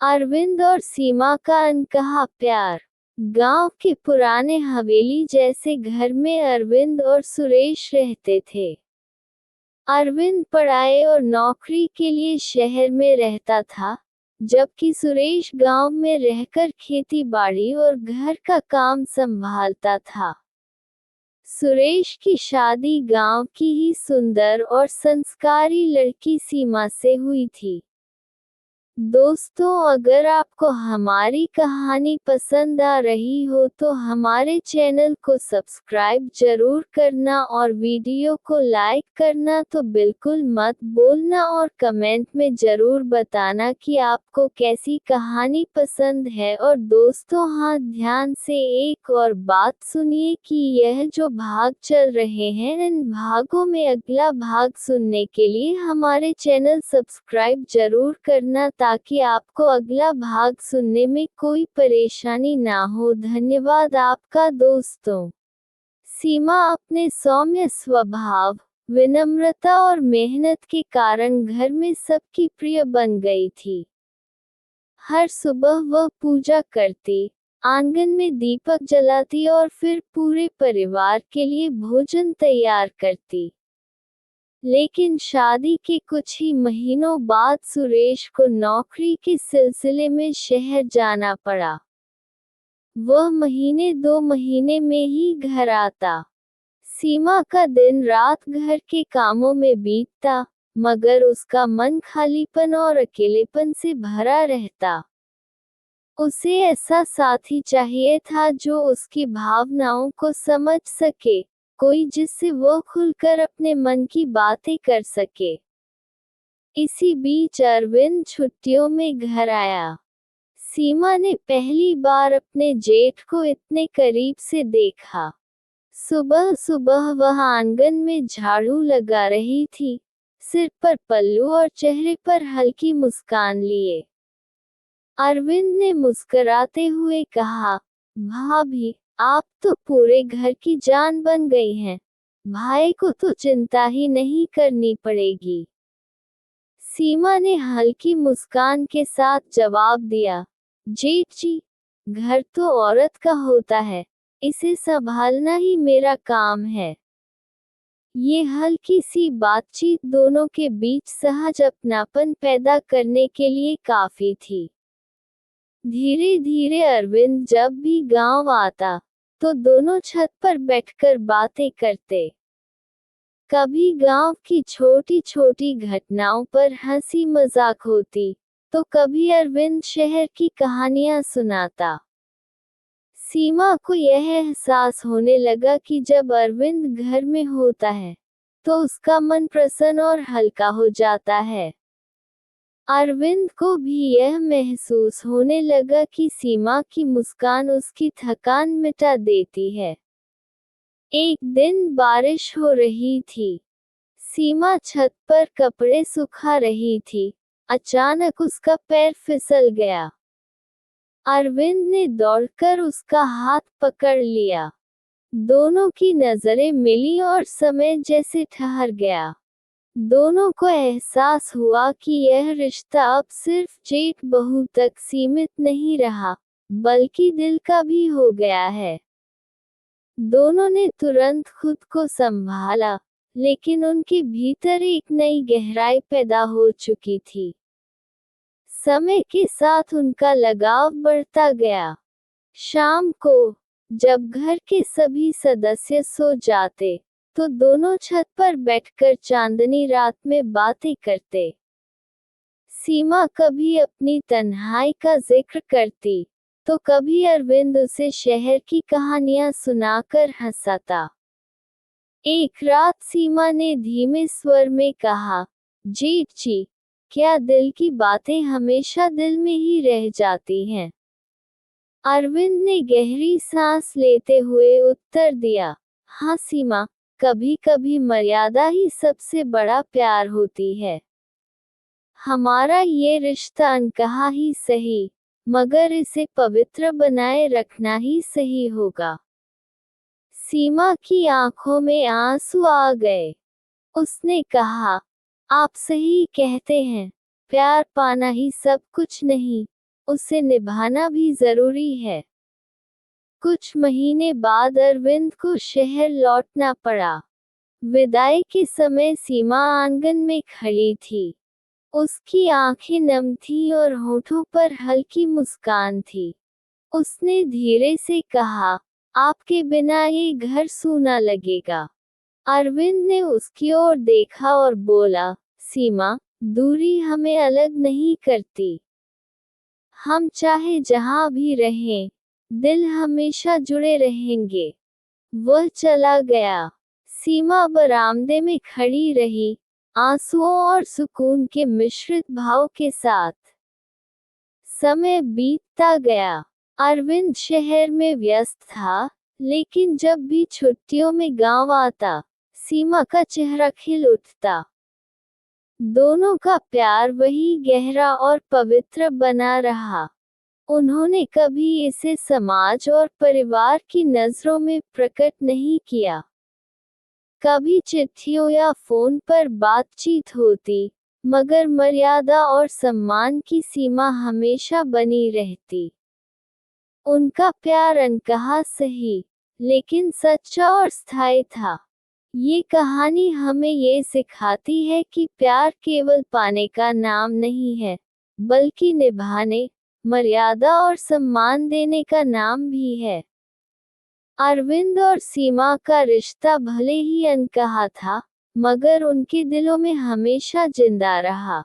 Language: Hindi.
अरविंद और सीमा का अनकहा प्यार। गांव के पुराने हवेली जैसे घर में अरविंद और सुरेश रहते थे। अरविंद पढ़ाई और नौकरी के लिए शहर में रहता था, जबकि सुरेश गांव में रहकर खेती बाड़ी और घर का काम संभालता था। सुरेश की शादी गांव की ही सुंदर और संस्कारी लड़की सीमा से हुई थी। दोस्तों, अगर आपको हमारी कहानी पसंद आ रही हो तो हमारे चैनल को सब्सक्राइब जरूर करना और वीडियो को लाइक करना तो बिल्कुल मत भूलना और कमेंट में जरूर बताना कि आपको कैसी कहानी पसंद है। और दोस्तों, हाँ, ध्यान से एक और बात सुनिए कि यह जो भाग चल रहे हैं, इन भागों में अगला भाग सुनने के लिए हमारे चैनल सब्सक्राइब जरूर करना ताकि आपको अगला भाग सुनने में कोई परेशानी ना हो। धन्यवाद आपका दोस्तों। सीमा अपने सौम्य स्वभाव, विनम्रता और मेहनत के कारण घर में सबकी प्रिय बन गई थी। हर सुबह वह पूजा करती, आंगन में दीपक जलाती और फिर पूरे परिवार के लिए भोजन तैयार करती। लेकिन शादी के कुछ ही महीनों बाद सुरेश को नौकरी के सिलसिले में शहर जाना पड़ा। वह महीने 2 महीने में ही घर आता। सीमा का दिन रात घर के कामों में बीतता, मगर उसका मन खालीपन और अकेलेपन से भरा रहता। उसे ऐसा साथी चाहिए था जो उसकी भावनाओं को समझ सके, कोई जिससे वो खुलकर अपने मन की बातें कर सके। इसी बीच अरविंद छुट्टियों में घर आया। सीमा ने पहली बार अपने जेठ को इतने करीब से देखा। सुबह सुबह वह आंगन में झाड़ू लगा रही थी, सिर पर पल्लू और चेहरे पर हल्की मुस्कान लिए। अरविंद ने मुस्कुराते हुए कहा, भाभी, आप तो पूरे घर की जान बन गई हैं। भाई को तो चिंता ही नहीं करनी पड़ेगी। सीमा ने हल्की मुस्कान के साथ जवाब दिया, जेठ जी, घर तो औरत का होता है, इसे संभालना ही मेरा काम है। ये हल्की सी बातचीत दोनों के बीच सहज अपनापन पैदा करने के लिए काफी थी। धीरे धीरे अरविंद जब भी गांव आता, तो दोनों छत पर बैठकर बातें करते। कभी गांव की छोटी छोटी घटनाओं पर हंसी मजाक होती, तो कभी अरविंद शहर की कहानियां सुनाता। सीमा को यह एहसास होने लगा कि जब अरविंद घर में होता है, तो उसका मन प्रसन्न और हल्का हो जाता है। अरविंद को भी यह महसूस होने लगा कि सीमा की मुस्कान उसकी थकान मिटा देती है। एक दिन बारिश हो रही थी। सीमा छत पर कपड़े सुखा रही थी। अचानक उसका पैर फिसल गया। अरविंद ने दौड़कर उसका हाथ पकड़ लिया। दोनों की नजरें मिली और समय जैसे ठहर गया। दोनों को एहसास हुआ कि यह रिश्ता अब सिर्फ जेठ बहू तक सीमित नहीं रहा, बल्कि दिल का भी हो गया है। दोनों ने तुरंत खुद को संभाला, लेकिन उनके भीतर एक नई गहराई पैदा हो चुकी थी। समय के साथ उनका लगाव बढ़ता गया। शाम को, जब घर के सभी सदस्य सो जाते, तो दोनों छत पर बैठकर चांदनी रात में बातें करते। सीमा कभी अपनी तन्हाई का जिक्र करती, तो कभी अरविंद उसे शहर की कहानियां सुनाकर हंसाता। एक रात सीमा ने धीमे स्वर में कहा, जेठ जी, क्या दिल की बातें हमेशा दिल में ही रह जाती हैं? अरविंद ने गहरी सांस लेते हुए उत्तर दिया, हाँ सीमा, कभी कभी मर्यादा ही सबसे बड़ा प्यार होती है। हमारा ये रिश्ता अनकहा ही सही, मगर इसे पवित्र बनाए रखना ही सही होगा। सीमा की आंखों में आंसू आ गए। उसने कहा, आप सही कहते हैं, प्यार पाना ही सब कुछ नहीं, उसे निभाना भी जरूरी है। कुछ महीने बाद अरविंद को शहर लौटना पड़ा। विदाई के समय सीमा आंगन में खड़ी थी। उसकी आंखें नम थीं और होठों पर हल्की मुस्कान थी। उसने धीरे से कहा, आपके बिना ये घर सूना लगेगा। अरविंद ने उसकी ओर देखा और बोला, सीमा, दूरी हमें अलग नहीं करती। हम चाहे जहां भी रहें, दिल हमेशा जुड़े रहेंगे। वह चला गया। सीमा बरामदे में खड़ी रही, आंसुओं और सुकून के मिश्रित भाव के साथ। समय बीतता गया। अरविंद शहर में व्यस्त था, लेकिन जब भी छुट्टियों में गांव आता, सीमा का चेहरा खिल उठता। दोनों का प्यार वही गहरा और पवित्र बना रहा। उन्होंने कभी इसे समाज और परिवार की नजरों में प्रकट नहीं किया। कभी चिट्ठियों या फोन पर बातचीत होती, मगर मर्यादा और सम्मान की सीमा हमेशा बनी रहती। उनका प्यार अनकहा सही, लेकिन सच्चा और स्थायी था। ये कहानी हमें ये सिखाती है कि प्यार केवल पाने का नाम नहीं है, बल्कि निभाने, मर्यादा और सम्मान देने का नाम भी है। अरविंद और सीमा का रिश्ता भले ही अनकहा था, मगर उनके दिलों में हमेशा जिंदा रहा।